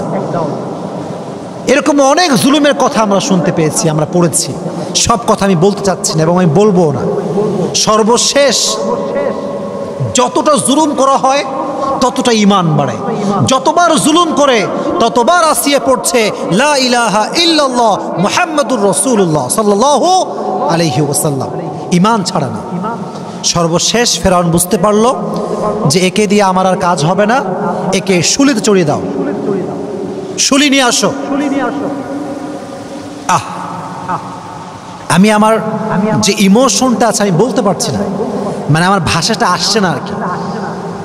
এরকম অনেক জুলুমের কথা আমরা শুনতে পেয়েছি, আমরা পড়েছি। সব কথা আমি বলতে চাচ্ছি না এবং আমি বলবো না। সর্বশেষ যতটা জুলুম করা হয় ততটা ঈমান বাড়ে, যতবার জুলুম করে ততবার আসিয়া পড়ছে লা ইলাহা ইল্লাল্লাহ মুহাম্মাদুর রাসূলুল্লাহ সাল্লাল্লাহু আলাইহি ওয়াসাল্লাম। ঈমান ছাড়া না। সর্বশেষ ফেরাউন বুঝতে পারলো যে একে দিয়ে আমার আর কাজ হবে না, একে শুলিতে চড়িয়ে দাও, শুলি নিয়ে আসো। আমি আমার যে ইমোশনটা আছে আমি বলতে পারছি না, মানে আমার ভাষাটা আসছে না আর কি,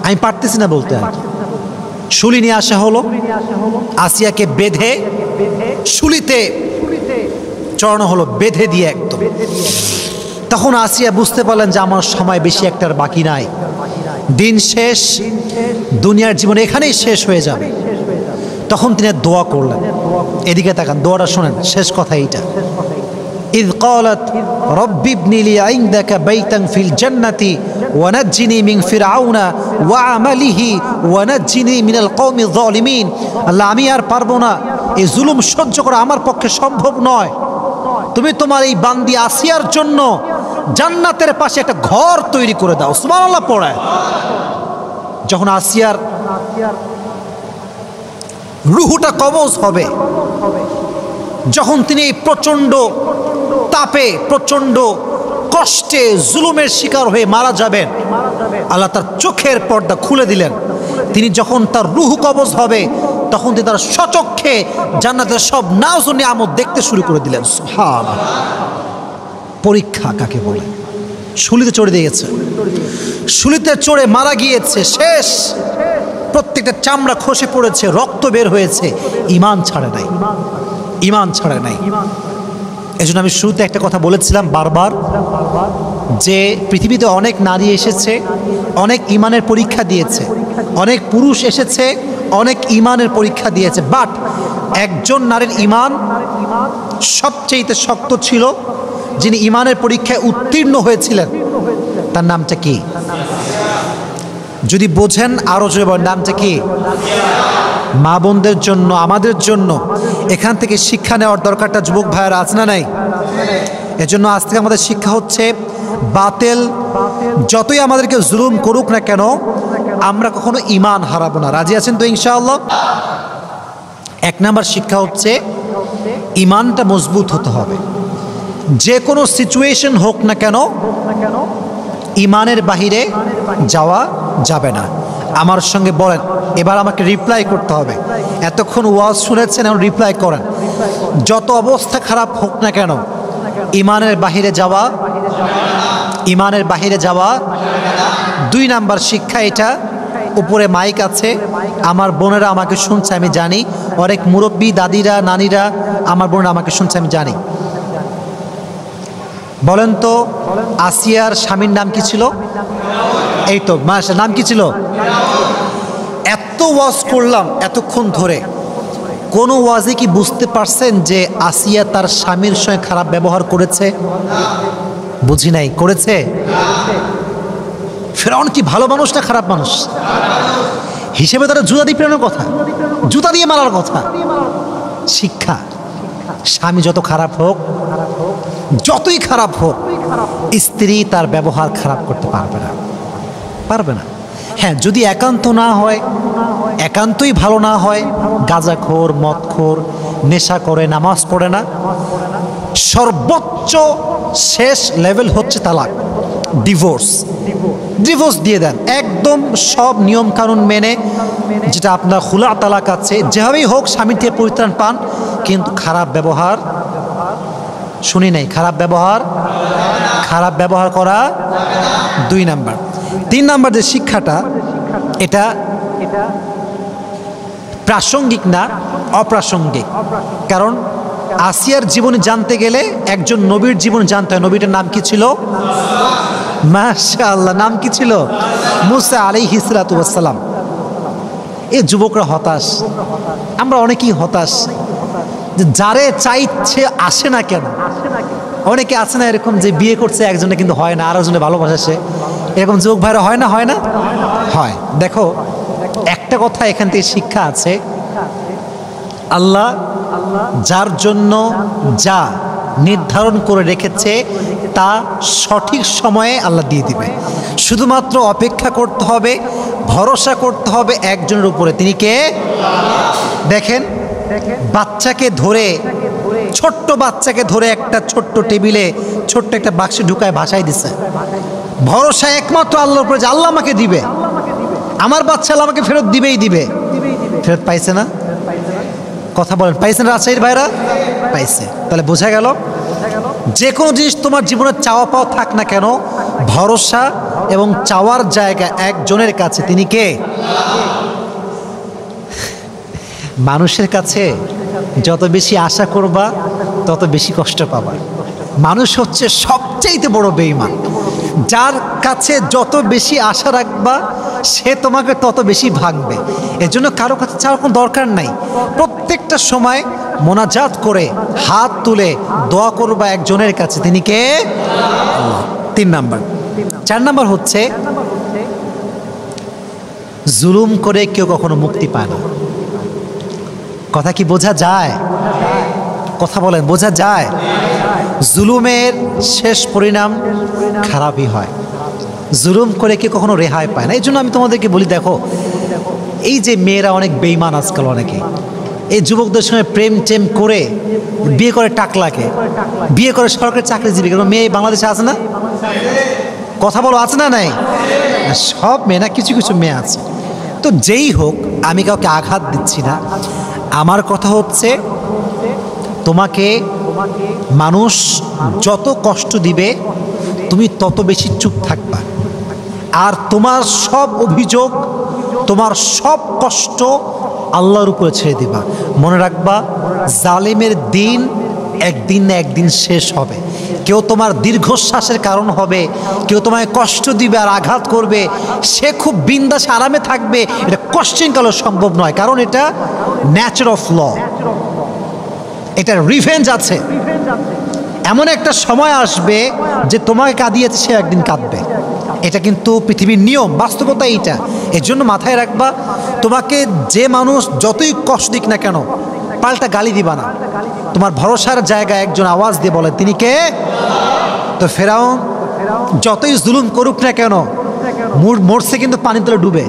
আমি পারতেছি না বলতে। আর শুলি নিয়ে আসা হলো, আসিয়াকে বেঁধে শুলিতে চড়ানো হলো, বেঁধে দিয়ে একদম। তখন আসিয়া বুঝতে পারলেন যে আমার সময় বেশি একটার বাকি নাই, দিন শেষ, দুনিয়ার জীবন এখানেই শেষ হয়ে যাবে। তখন তিনি দোয়া করলেন। এদিকে তাকান, দোয়াটা শোনেন, শেষ কথা এইটা। إذ قالت رب ابن لي عندك بيتا في الجنة ونجني من فرعون وعمله ونجني من القوم الظالمين। আল্লাহ, আমি আর পারবো না, এই জুলুম সহ্য করা আমার পক্ষে সম্ভব নয়। তুমি তোমার এই বান্দি আসিয়ার জন্য জান্নাতের পাশে একটা ঘর তৈরি করে দাও। সুবহানাল্লাহ পড়ায়। যখন আসিয়ার রুহুটা কবজ হবে, যখন তিনি এই প্রচণ্ড তাপে, প্রচণ্ড কষ্টে, জুলুমের শিকার হয়ে মারা যাবেন, আল্লাহ তার চোখের পর্দা খুলে দিলেন। তিনি যখন তার রুহু কবজ হবে তখন তিনি তার স্বচক্ষে জান্নাতের সব নাজ ও নিয়ামত দেখতে শুরু করে দিলেন। সুবহানাল্লাহ। পরীক্ষা কাকে বলে? শুলিতে চড়ে দিয়েছে, শুলিতে চড়ে মারা গিয়েছে, শেষ, প্রত্যেকটা চামড়া খসে পড়েছে, রক্ত বের হয়েছে, ঈমান ছাড়ে নাই, ঈমান ছাড়ে নাই। এজন্য আমি শুরুতে একটা কথা বলেছিলাম বারবার, যে পৃথিবীতে অনেক নারী এসেছে, অনেক ঈমানের পরীক্ষা দিয়েছে, অনেক পুরুষ এসেছে, অনেক ঈমানের পরীক্ষা দিয়েছে, বাট একজন নারীর ঈমান সবচেয়ে শক্ত ছিল, যিনি ঈমানের পরীক্ষায় উত্তীর্ণ হয়েছিলেন। তার নামটা কি? যদি বোঝেন আরো জোরে বলেন, নামটা কি? মা বোনদের জন্য, আমাদের জন্য এখান থেকে শিক্ষা নেওয়ার দরকারটা যুবক ভাইয়েরা আছে না নাই? এজন্য আজ থেকে আমাদের শিক্ষা হচ্ছে, বাতিল যতই আমাদেরকে জুলুম করুক না কেন আমরা কখনো ঈমান হারাবো না। রাজি আছেন তো ইনশাআল্লাহ? 1 নাম্বার শিক্ষা হচ্ছে ঈমানটা মজবুত হতে হবে। যে কোনো সিচুয়েশন হোক না কেন ঈমানের বাহিরে যাওয়া যাবে না। আমার সঙ্গে বলেন, এবার আমাকে রিপ্লাই করতে হবে। এতক্ষণ ওয়াজ শুনেছেন, এখন রিপ্লাই করেন। যত অবস্থা খারাপ হোক না কেন ঈমানের বাহিরে যাওয়া, ইমানের বাহিরে যাওয়া। 2 নাম্বার শিক্ষা এটা, উপরে মাইক আছে, আমার বোনেরা আমাকে শুনছে আমি জানি, অনেক মুরব্বী দাদিরা নানিরা আমার বোনেরা আমাকে শুনছে আমি জানি। বলেন তো আসিয়ার স্বামীর নাম কি ছিল? এই তো মাশাআল্লাহ, নাম কি ছিল? এত ওয়াজ করলাম এতক্ষণ ধরে, কোন ওয়াজে কি বুঝতে পারছেন যে আসিয়া তার স্বামীর সঙ্গে খারাপ ব্যবহার করেছে? বুঝি নাই। করেছে? ফিরআউন কি ভালো মানুষ না খারাপ মানুষ? হিসেবে তারা জুতা দিয়ে পেরানোর কথা, জুতা দিয়ে মারার কথা। শিক্ষা, স্বামী যত খারাপ হোক, যতই খারাপ হোক, স্ত্রী তার ব্যবহার খারাপ করতে পারবে না, পারবে না। হ্যাঁ, যদি একান্ত না হয়, একান্তই ভালো না হয়, গাঁজাখোর মদখোর, নেশা করে, নামাজ পড়ে না, সর্বোচ্চ শেষ লেভেল হচ্ছে তালাক, ডিভোর্স। ডিভোর্স দিয়ে দেন একদম, সব নিয়ম কানুন মেনে, যেটা আপনার খুলা তালাক আছে, যেভাবেই হোক স্বামীর থেকে পরিত্রাণ পান, কিন্তু খারাপ ব্যবহার শুনি নাই। খারাপ ব্যবহার, খারাপ ব্যবহার করা 2 নাম্বার। 3 নাম্বার যে শিক্ষাটা, এটা প্রাসঙ্গিক না, অপ্রাসঙ্গিক। কারণ আসিয়ার জীবনে জানতে গেলে একজন নবীর জীবন জানতে হয়। নবীটার নাম কি ছিল? মাশাআল্লাহ, নাম কি ছিল? মুসা আলাইহিস সালাতু ওয়াস সালাম। এই যুবকরা হতাশ, আমরা অনেকেই হতাশ, যে যারে চাইছে আসে না কেন। অনেকে আছে না এরকম, যে বিয়ে করছে একজনে কিন্তু হয় না, আরেকজনে ভালোবাসে সে, এরকম যুবক ভাইরা হয় না? হয় না? হয়। দেখো, একটা কথা এখান থেকে শিক্ষা আছে, আল্লাহ যার জন্য যা নির্ধারণ করে রেখেছে তা সঠিক সময়ে আল্লাহ দিয়ে দিবে। শুধুমাত্র অপেক্ষা করতে হবে, ভরসা করতে হবে একজনের উপরে। তিনি কে? দেখেন, বাচ্চাকে ধরে, ছোট্ট বাচ্চাকে ধরে একটা ছোট্ট টেবিলে ছোট্ট একটা বাক্সে ঢুকায় ভাসাই দিছে। ভরসা একমাত্র আল্লাহর উপরে, যে আল্লাহ আমাকে দিবে, আমার বাচ্চা আল্লাহ আমাকে ফেরত দিবেই দিবে। ফেরত পাইছে না? কথা বলেন, পাইছে না রাজশাহীর ভাইরা? পাইছে। তাহলে বোঝা গেল, যে কোনো জিনিস তোমার জীবনে চাওয়া পাওয়া থাক না কেন, ভরসা এবং চাওয়ার জায়গা একজনের কাছে। তিনি কে? মানুষের কাছে যত বেশি আশা করবা তত বেশি কষ্ট পাবা। মানুষ হচ্ছে সবচেয়ে বড় বেঈমান। যার কাছে যত বেশি আশা রাখবা সে তোমাকে তত বেশি ভাঙবে। এজন্য কারো কাছে চাওয়ার কোনো দরকার নাই। প্রত্যেকটা সময় মোনাজাত করে হাত তুলে দোয়া করবা একজনের কাছে। তিনি কে? আল্লাহ। 3 নাম্বার। 4 নাম্বার হচ্ছে, জুলুম করে কেউ কখনো মুক্তি পায় না। কথা কি বোঝা যায়? কথা বলেন, বোঝা যায়? জুলুমের শেষ পরিণাম খারাপই হয়। জুলুম করে কেউ কখনো রেহাই পায় না। এই জন্য আমি তোমাদেরকে বলি, দেখো, এই যে মেয়েরা অনেক বেঈমান আজকাল, অনেকে এই যুবকদের সঙ্গে প্রেম টেম করে বিয়ে করে টাকলাকে, বিয়ে করে সরকারি চাকরিজীবী। কারণ মেয়ে বাংলাদেশে আছে না? কথা বলো, আছে না? নাই? সব মেয়ে না, কিছু কিছু মেয়ে আছে। তো যেই হোক, আমি কাউকে আঘাত দিচ্ছি না। আমার কথা হচ্ছে, তোমাকে মানুষ যত কষ্ট দিবে তুমি তত বেশি চুপ থাকবা, আর তোমার সব অভিযোগ, তোমার সব কষ্ট আল্লাহর উপরে ছেড়ে দিবা। মনে রাখবা, জালিমের দিন একদিন না একদিন শেষ হবে। কেউ তোমার দীর্ঘশ্বাসের কারণ হবে, কেউ তোমায় কষ্ট দিবে আর আঘাত করবে, সে খুব বিন্দাসে আরামে থাকবে, এটা কোশ্চেনকালও সম্ভব নয়। কারণ এটা ন্যাচার অফ ল, এটা রিভেঞ্জ আছে। এমন একটা সময় আসবে যে তোমাকে কাঁদিয়েছে সে একদিন কাঁদবে। এটা কিন্তু পৃথিবীর নিয়ম, বাস্তবতা এইটা। এর জন্য মাথায় রাখবা, তোমাকে যে মানুষ যতই কষ্ট দিক না কেন, পাল্টা গালি দিবা না। তোমার ভরসার জায়গায় একজন আওয়াজ দিয়ে বলে, তিনি কে? তো ফেরাউন যতই জুলুম করুক না কেন, মরছে কিন্তু পানির তলে ডুবে।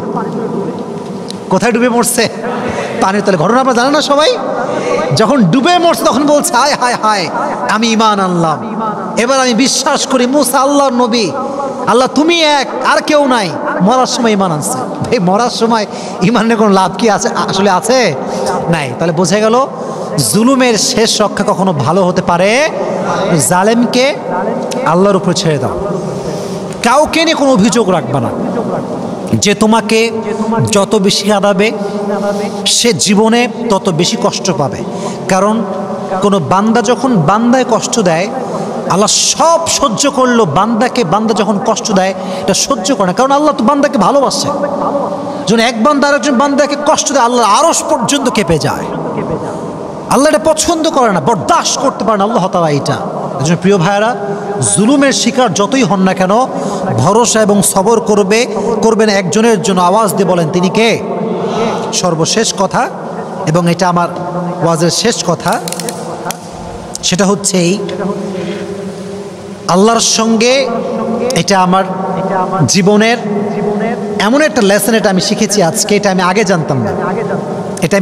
কোথায় ডুবে মরছে? পানির তলে। ঘটনা আপনারা জানেন না সবাই? যখন ডুবে মরছে তখন বলছে, হায় হায় হায়, আমি ঈমান আনলাম, এবার আমি বিশ্বাস করি মুসা আল্লাহর নবী, আল্লাহ তুমি এক, আর কেউ নাই। মরার সময় ঈমান আনছে। ভাই, মরার সময় ঈমানের কোনো লাভ কি আছে? আসলে আছে? নাই। তাহলে বোঝা গেল, জুলুমের শেষ রক্ষা কখনো ভালো হতে পারে। জালেমকে আল্লাহর উপর ছেড়ে দাও। কাউকে নিয়ে কোনো অভিযোগ রাখবে না। যে তোমাকে যত বেশি কাঁদাবে সে জীবনে তত বেশি কষ্ট পাবে। কারণ কোনো বান্দা যখন বান্দায় কষ্ট দেয়, আল্লাহ সব সহ্য করলো, বান্দা যখন কষ্ট দেয় এটা সহ্য করে না, কারণ আল্লাহ তো বান্দাকে ভালোবাসে। যখন এক বান্দা আরেকজন বান্দাকে কষ্ট দেয়, আল্লাহর আরশ পর্যন্ত কেঁপে যায়। আল্লাহ এটা পছন্দ করে না, বরদাস্ত করতে পারে না আল্লাহ তাআলা এটা। এজন্য প্রিয় ভাইয়েরা, জুলুমের শিকার যতই হন না কেন, ভরসা এবং সবর করবেন একজনের জন্য। আওয়াজ দিয়ে বলেন তিনি কে? সর্বশেষ কথা, এবং এটা আমার ওয়াজের শেষ কথা, সেটা হচ্ছে এই, আল্লাহর সঙ্গে এটা আমার জীবনের এমন একটা লেসন, এটা আমি শিখেছি আজকে। এটা আমি আগে জানতাম না, এটা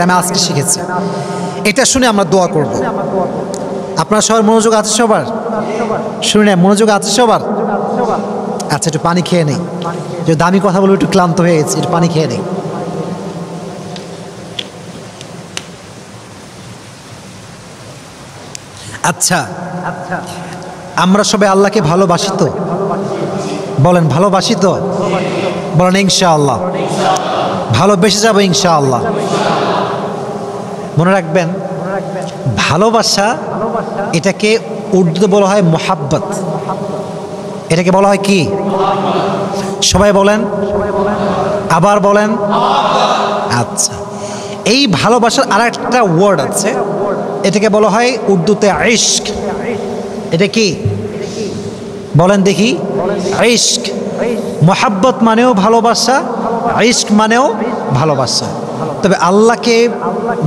আমি আজকে শিখেছি। এটা শুনে আমরা দোয়া করব। আপনার সবার মনোযোগ আছে? সবার শুনে মনোযোগ আছে সবার? আচ্ছা, একটু পানি খেয়ে নেই, যে দামি কথা বলবো, একটু ক্লান্ত হয়ে গেছি, একটু পানি খেয়ে নেই। আচ্ছা, আমরা সবাই আল্লাহকে ভালোবাসি তো? বলেন ভালোবাসি তো? বলেন ইনশাআল্লাহ ভালোবেসে যাবো ইনশাআল্লাহ। মনে রাখবেন, ভালোবাসা এটাকে উর্দুতে বলা হয় মোহাব্বত। এটাকে বলা হয় কি? সবাই বলেন, আবার বলেন। আচ্ছা, এই ভালোবাসার আর একটা ওয়ার্ড আছে, এটাকে বলা হয় উর্দুতে ইশক। এটা কি বলেন দেখি? ইশক। মোহাব্বত মানেও ভালোবাসা, ইশক মানেও ভালোবাসা। তবে আল্লাহকে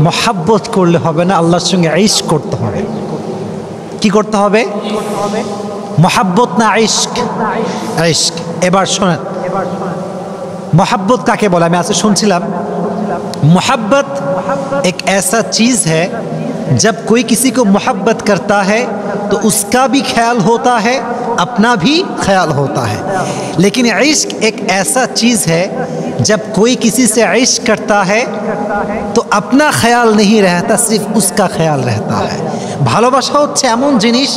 মোহাব্বত করলে হবে না, আল্লাহর সঙ্গে ইশক করতে হবে। কি করতে হবে? মোহাব্বত না ইশক? ইশক। এবার শোনেন, मोहब्बत काके बोला? मैं आपसे सुनছিলাম, मोहब्बत एक ऐसा चीज़ है, जब कोई किसी को मोहब्बत करता है तो उसका भी ख्याल होता है, अपना भी ख्याल होता है। लेकिन इश्क एक ऐसा चीज़ है, जब कोई किसी से इश्क करता है तो अपना ख्याल नहीं रहता, सिर्फ उसका ख्याल रहता है। ভালোবাসা হচ্ছে এমন জিনিস,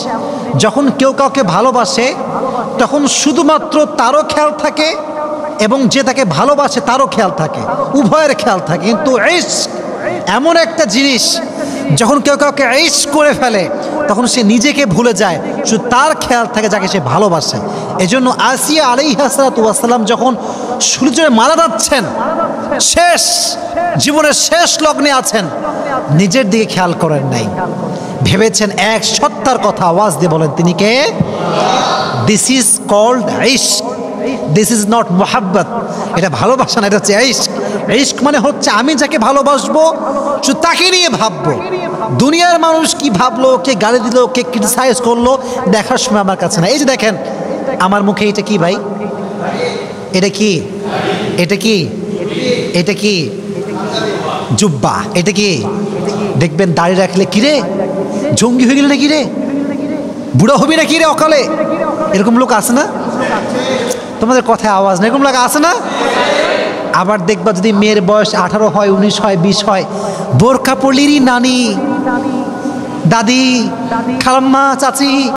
যখন কেউ কাউকে ভালোবাসে তখন শুধুমাত্র তারও খেয়াল থাকে এবং যে তাকে ভালোবাসে তারও খেয়াল থাকে, উভয়ের খেয়াল থাকে। কিন্তু ইশক এমন একটা জিনিস, যখন কেউ কাউকে ইশক করে ফেলে তখন সে নিজেকে ভুলে যায়, শুধু তার খেয়াল থাকে যাকে সে ভালোবাসে। এজন্য আসিয়া আলাইহিস সালাতু ওয়াস সালাম যখন সূর্যে মারা যাচ্ছেন, শেষ জীবনের শেষ লগ্নে আছেন, নিজের দিকে খেয়াল করেন নাই, ভেবেছেন এক সত্তার কথা। আওয়াজ দিয়ে বলেন তিনি কে? দিস ইজ কল্ড ইশক, দিস ইজ নট মোহাব্বত। এটা ভালোবাসা না, এটা হচ্ছে ইশক। ইশক মানে হচ্ছে আমি যাকে ভালোবাসবো শুধু তাকে নিয়ে ভাববো, দুনিয়ার মানুষ কি ভাবলো, কে গালি দিল, কে ক্রিটিসাইজ করলো, দেখার সময় আমার কাছে না। এই যে দেখেন আমার মুখে, এটা কি ভাই? এটা কি? এটা কি? এটা কি? জুব্বা। এটা কি? দেখবেন দাড়ি রাখলে কিরে জঙ্গি হয়ে গেলে নাকি রে, বুড়া হবি নাকি রে অকালে, এরকম লোক আছে না? তোমাদের কথায় আওয়াজ না, এরকম লোক আছে না? আবার দেখবা যদি মেয়ের বয়স 18 হয়, 19 হয়, 20 হয়, বোরকা পড়লেরই নানি, দাদি, খালাম্মা, চাচি।